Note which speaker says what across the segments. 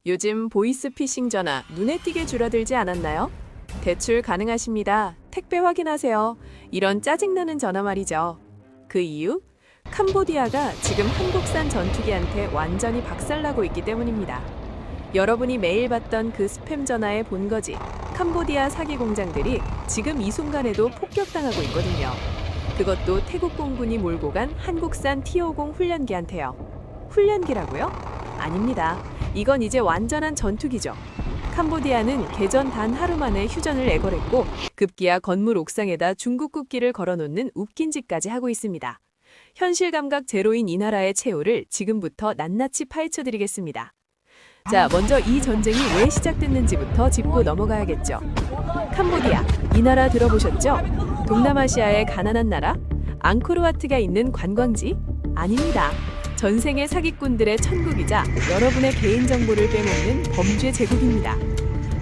Speaker 1: 요즘 보이스피싱 전화 눈에 띄게 줄어들지 않았나요? 대출 가능하십니다. 택배 확인하세요. 이런 짜증나는 전화 말이죠. 그 이유? 캄보디아가 지금 한국산 전투기한테 완전히 박살나고 있기 때문입니다. 여러분이 매일 받던 그 스팸 전화의 본거지, 캄보디아 사기 공장들이 지금 이 순간에도 폭격당하고 있거든요. 그것도 태국 공군이 몰고 간 한국산 T-50 훈련기한테요. 훈련기라고요? 아닙니다. 이건 이제 완전한 전투기죠. 캄보디아는 개전 단 하루 만에 휴전을 애걸했고 급기야 건물 옥상에다 중국 국기를 걸어놓는 웃긴 짓까지 하고 있습니다. 현실 감각 제로인 이 나라의 최후를 지금부터 낱낱이 파헤쳐드리겠습니다. 자, 먼저 이 전쟁이 왜 시작됐는지부터 짚고 넘어가야겠죠. 캄보디아, 이 나라 들어보셨죠? 동남아시아의 가난한 나라? 앙코르와트가 있는 관광지? 아닙니다. 전생의 사기꾼들의 천국이자 여러분의 개인정보를 빼먹는 범죄 제국입니다.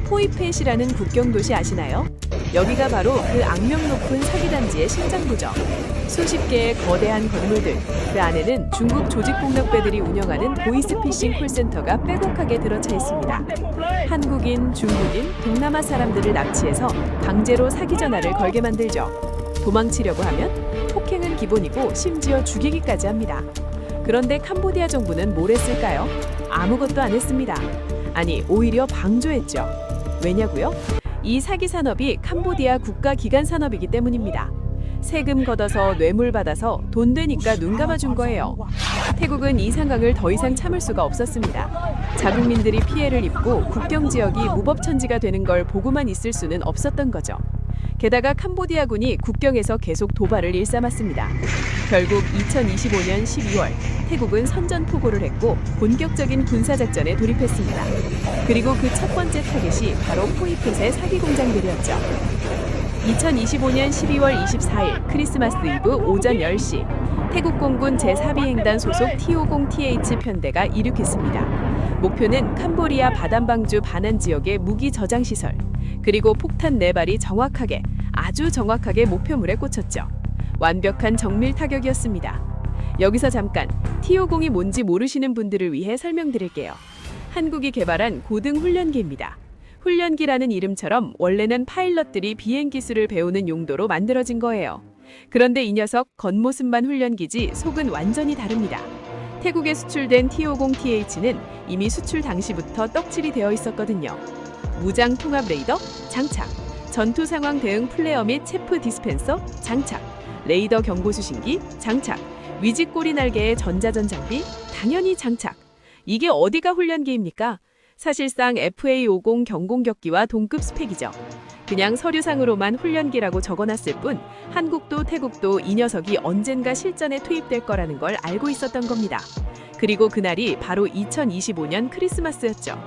Speaker 1: 포이펫이라는 국경도시 아시나요? 여기가 바로 그 악명 높은 사기단지의 심장부죠. 수십 개의 거대한 건물들, 그 안에는 중국 조직폭력배들이 운영하는 보이스피싱 콜센터가 빼곡하게 들어차 있습니다. 한국인, 중국인, 동남아 사람들을 납치해서 강제로 사기 전화를 걸게 만들죠. 도망치려고 하면 폭행은 기본이고 심지어 죽이기까지 합니다. 그런데 캄보디아 정부는 뭘 했을까요? 아무것도 안 했습니다. 아니, 오히려 방조했죠. 왜냐고요? 이 사기 산업이 캄보디아 국가 기관 산업이기 때문입니다. 세금 걷어서 뇌물 받아서 돈 되니까 눈 감아준 거예요. 태국은 이 상황을 더 이상 참을 수가 없었습니다. 자국민들이 피해를 입고 국경 지역이 무법천지가 되는 걸 보고만 있을 수는 없었던 거죠. 게다가 캄보디아군이 국경에서 계속 도발을 일삼았습니다. 결국 2025년 12월 태국은 선전포고를 했고 본격적인 군사작전에 돌입했습니다. 그리고 그 첫 번째 타겟이 바로 포이펫의 사기 공장들이었죠. 2025년 12월 24일 크리스마스 이브 오전 10시 태국 공군 제4비행단 소속 T-50TH 편대가 이륙했습니다. 목표는 캄보디아 바담방주 바난 지역의 무기 저장 시설, 그리고 폭탄 4발이 정확하게, 아주 정확하게 목표물에 꽂혔죠. 완벽한 정밀 타격이었습니다. 여기서 잠깐 T-50이 뭔지 모르시는 분들을 위해 설명드릴게요. 한국이 개발한 고등 훈련기입니다. 훈련기라는 이름처럼 원래는 파일럿들이 비행 기술을 배우는 용도로 만들어진 거예요. 그런데 이 녀석 겉모습만 훈련기지 속은 완전히 다릅니다. 태국에 수출된 T-50TH는 이미 수출 당시부터 떡칠이 되어 있었거든요. 무장 통합 레이더 장착, 전투 상황 대응 플레어 및 체프 디스펜서 장착, 레이더 경보 수신기 장착, 위직 꼬리 날개의 전자전 장비 당연히 장착. 이게 어디가 훈련기입니까? 사실상 FA-50 경공격기와 동급 스펙이죠. 그냥 서류상으로만 훈련기라고 적어놨을 뿐 한국도 태국도 이 녀석이 언젠가 실전에 투입될 거라는 걸 알고 있었던 겁니다. 그리고 그날이 바로 2025년 크리스마스였죠.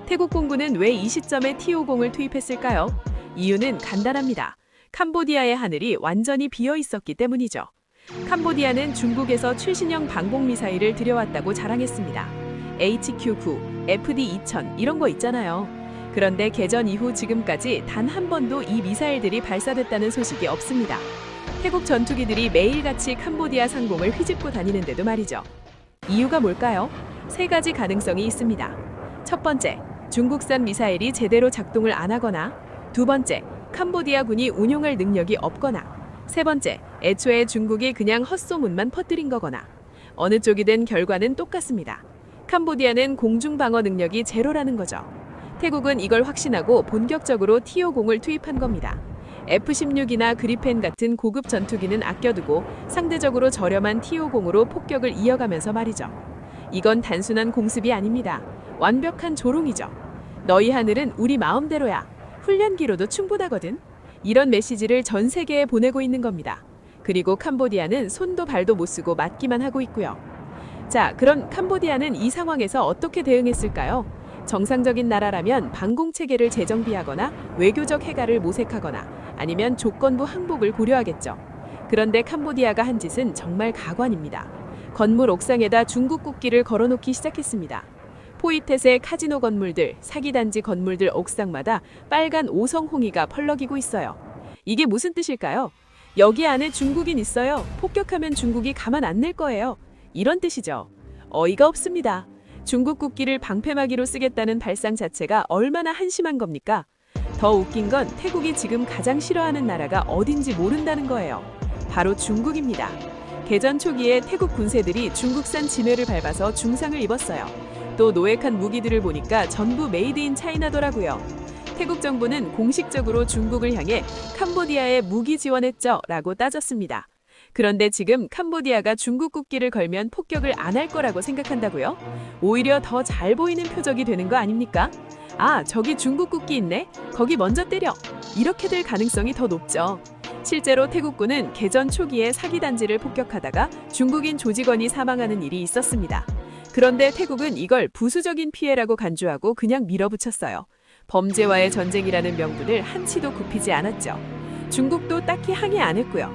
Speaker 1: 태국 공군은 왜 이 시점에 T-50을 투입했을까요? 이유는 간단합니다. 캄보디아의 하늘이 완전히 비어 있었기 때문이죠. 캄보디아는 중국에서 최신형 방공미사일을 들여왔다고 자랑했습니다. HQ-9, FD-2000 이런 거 있잖아요. 그런데 개전 이후 지금까지 단 한 번도 이 미사일들이 발사됐다는 소식이 없습니다. 태국 전투기들이 매일같이 캄보디아 상공을 휘집고 다니는데도 말이죠. 이유가 뭘까요? 3가지 가능성이 있습니다. 첫 번째, 중국산 미사일이 제대로 작동을 안 하거나, 두 번째, 캄보디아군이 운용할 능력이 없거나, 세 번째, 애초에 중국이 그냥 헛소문만 퍼뜨린 거거나, 어느 쪽이든 결과는 똑같습니다. 캄보디아는 공중방어 능력이 제로라는 거죠. 태국은 이걸 확신하고 본격적으로 T-50을 투입한 겁니다. F-16이나 그리펜 같은 고급 전투기는 아껴두고 상대적으로 저렴한 T-50으로 폭격을 이어가면서 말이죠. 이건 단순한 공습이 아닙니다. 완벽한 조롱이죠. 너희 하늘은 우리 마음대로야. 훈련기로도 충분하거든. 이런 메시지를 전 세계에 보내고 있는 겁니다. 그리고 캄보디아는 손도 발도 못 쓰고 맞기만 하고 있고요. 자, 그럼 캄보디아는 이 상황에서 어떻게 대응했을까요? 정상적인 나라라면 방공체계를 재정비하거나 외교적 해가를 모색하거나 아니면 조건부 항복을 고려하겠죠. 그런데 캄보디아가 한 짓은 정말 가관입니다. 건물 옥상에다 중국 국기를 걸어놓기 시작했습니다. 포이펫의 카지노 건물들, 사기단지 건물들 옥상마다 빨간 오성홍이가 펄럭이고 있어요. 이게 무슨 뜻일까요? 여기 안에 중국인 있어요. 폭격하면 중국이 가만 안 낼 거예요. 이런 뜻이죠. 어이가 없습니다. 중국 국기를 방패막이로 쓰겠다는 발상 자체가 얼마나 한심한 겁니까? 더 웃긴 건 태국이 지금 가장 싫어하는 나라가 어딘지 모른다는 거예요. 바로 중국입니다. 개전 초기에 태국 군세들이 중국산 진회를 밟아서 중상을 입었어요. 또 노획한 무기들을 보니까 전부 메이드 인 차이나더라고요. 태국 정부는 공식적으로 중국을 향해 캄보디아에 무기 지원했죠 라고 따졌습니다. 그런데 지금 캄보디아가 중국 국기를 걸면 폭격을 안 할 거라고 생각한다고요? 오히려 더 잘 보이는 표적이 되는 거 아닙니까? 아, 저기 중국 국기 있네? 거기 먼저 때려! 이렇게 될 가능성이 더 높죠. 실제로 태국군은 개전 초기에 사기단지를 폭격하다가 중국인 조직원이 사망하는 일이 있었습니다. 그런데 태국은 이걸 부수적인 피해라고 간주하고 그냥 밀어붙였어요. 범죄와의 전쟁이라는 명분을 한치도 굽히지 않았죠. 중국도 딱히 항의 안 했고요.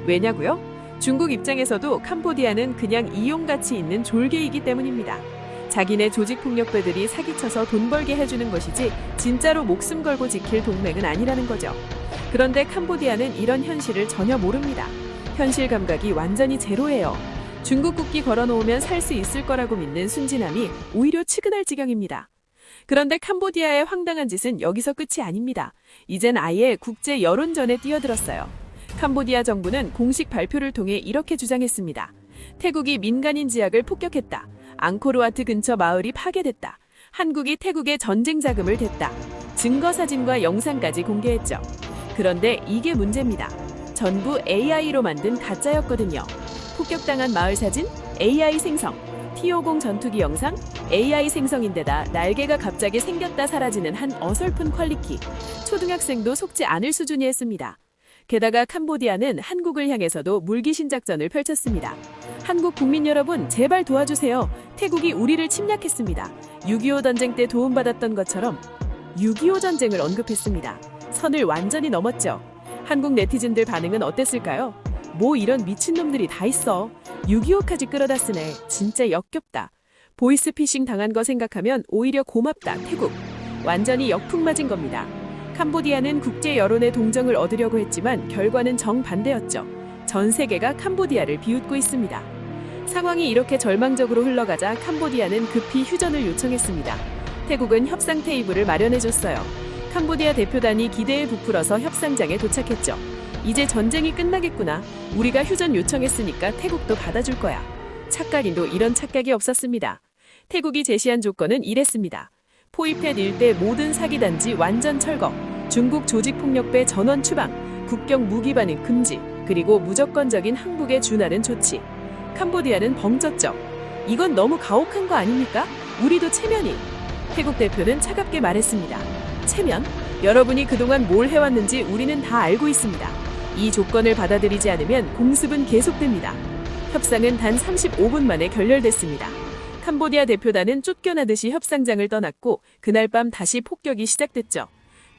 Speaker 1: 왜냐고요? 중국 입장에서도 캄보디아는 그냥 이용가치 있는 졸개이기 때문입니다. 자기네 조직폭력배들이 사기쳐서 돈 벌게 해주는 것이지 진짜로 목숨 걸고 지킬 동맹은 아니라는 거죠. 그런데 캄보디아는 이런 현실을 전혀 모릅니다. 현실 감각이 완전히 제로예요. 중국 국기 걸어놓으면 살 수 있을 거라고 믿는 순진함이 오히려 측은할 지경입니다. 그런데 캄보디아의 황당한 짓은 여기서 끝이 아닙니다. 이젠 아예 국제 여론전에 뛰어들었어요. 캄보디아 정부는 공식 발표를 통해 이렇게 주장했습니다. 태국이 민간인 지역을 폭격했다. 앙코르와트 근처 마을이 파괴됐다. 한국이 태국에 전쟁 자금을 댔다. 증거 사진과 영상까지 공개했죠. 그런데 이게 문제입니다. 전부 AI로 만든 가짜였거든요. 폭격당한 마을 사진, AI 생성, T-50 전투기 영상, AI 생성인데다 날개가 갑자기 생겼다 사라지는 한 어설픈 퀄리티. 초등학생도 속지 않을 수준이었습니다. 게다가 캄보디아는 한국을 향해서도 물귀신 작전을 펼쳤습니다. 한국 국민 여러분, 제발 도와주세요. 태국이 우리를 침략했습니다. 6.25 전쟁 때 도움받았던 것처럼 6.25 전쟁을 언급했습니다. 선을 완전히 넘었죠. 한국 네티즌들 반응은 어땠을까요? 뭐 이런 미친놈들이 다 있어. 6.25까지 끌어다 쓰네. 진짜 역겹다. 보이스피싱 당한 거 생각하면 오히려 고맙다. 태국. 완전히 역풍 맞은 겁니다. 캄보디아는 국제 여론의 동정을 얻으려고 했지만 결과는 정반대였죠. 전 세계가 캄보디아를 비웃고 있습니다. 상황이 이렇게 절망적으로 흘러가자 캄보디아는 급히 휴전을 요청했습니다. 태국은 협상 테이블을 마련해줬어요. 캄보디아 대표단이 기대에 부풀어서 협상장에 도착했죠. 이제 전쟁이 끝나겠구나. 우리가 휴전 요청했으니까 태국도 받아줄 거야. 착각인도 이런 착각이 없었습니다. 태국이 제시한 조건은 이랬습니다. 포이펫 일대 모든 사기단지 완전 철거, 중국 조직폭력배 전원 추방, 국경 무기 반입 금지, 그리고 무조건적인 항복에 준하는 조치. 캄보디아는 벙쪘죠. 이건 너무 가혹한 거 아닙니까? 우리도 체면이. 태국 대표는 차갑게 말했습니다. 체면? 여러분이 그동안 뭘 해왔는지 우리는 다 알고 있습니다. 이 조건을 받아들이지 않으면 공습은 계속됩니다. 협상은 단 35분 만에 결렬됐습니다. 캄보디아 대표단은 쫓겨나듯이 협상장을 떠났고 그날 밤 다시 폭격이 시작됐죠.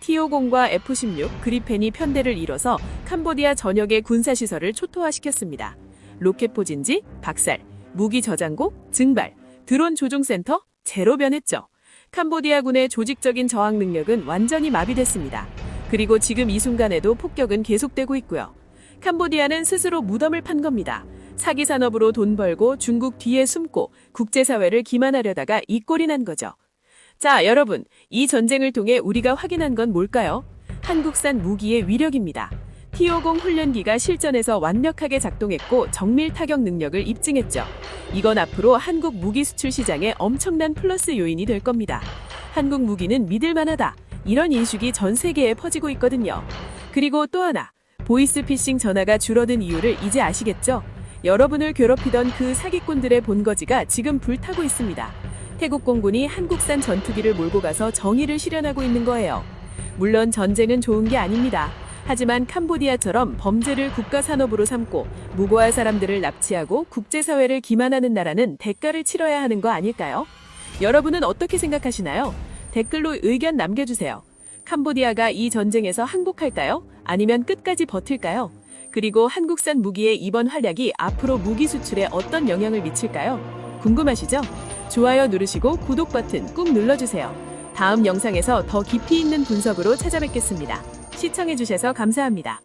Speaker 1: T-50과 F-16 그리펜이 편대를 이뤄서 캄보디아 전역의 군사시설을 초토화시켰습니다. 로켓 포진지, 박살, 무기 저장고, 증발, 드론 조종센터, 제로 변했죠. 캄보디아군의 조직적인 저항 능력은 완전히 마비됐습니다. 그리고 지금 이 순간에도 폭격은 계속되고 있고요. 캄보디아는 스스로 무덤을 판 겁니다. 사기 산업으로 돈 벌고 중국 뒤에 숨고 국제사회를 기만하려다가 이 꼴이 난 거죠. 자, 여러분, 이 전쟁을 통해 우리가 확인한 건 뭘까요? 한국산 무기의 위력입니다. T-50 훈련기가 실전에서 완벽하게 작동했고 정밀 타격 능력을 입증했죠. 이건 앞으로 한국 무기 수출 시장에 엄청난 플러스 요인이 될 겁니다. 한국 무기는 믿을만하다. 이런 인식이 전 세계에 퍼지고 있거든요. 그리고 또 하나, 보이스피싱 전화가 줄어든 이유를 이제 아시겠죠? 여러분을 괴롭히던 그 사기꾼들의 본거지가 지금 불타고 있습니다. 태국 공군이 한국산 전투기를 몰고 가서 정의를 실현하고 있는 거예요. 물론 전쟁은 좋은 게 아닙니다. 하지만 캄보디아처럼 범죄를 국가 산업으로 삼고 무고할 사람들을 납치하고 국제사회를 기만하는 나라는 대가를 치러야 하는 거 아닐까요? 여러분은 어떻게 생각하시나요? 댓글로 의견 남겨주세요. 캄보디아가 이 전쟁에서 항복할까요? 아니면 끝까지 버틸까요? 그리고 한국산 무기의 이번 활약이 앞으로 무기 수출에 어떤 영향을 미칠까요? 궁금하시죠? 좋아요 누르시고 구독 버튼 꾹 눌러주세요. 다음 영상에서 더 깊이 있는 분석으로 찾아뵙겠습니다. 시청해주셔서 감사합니다.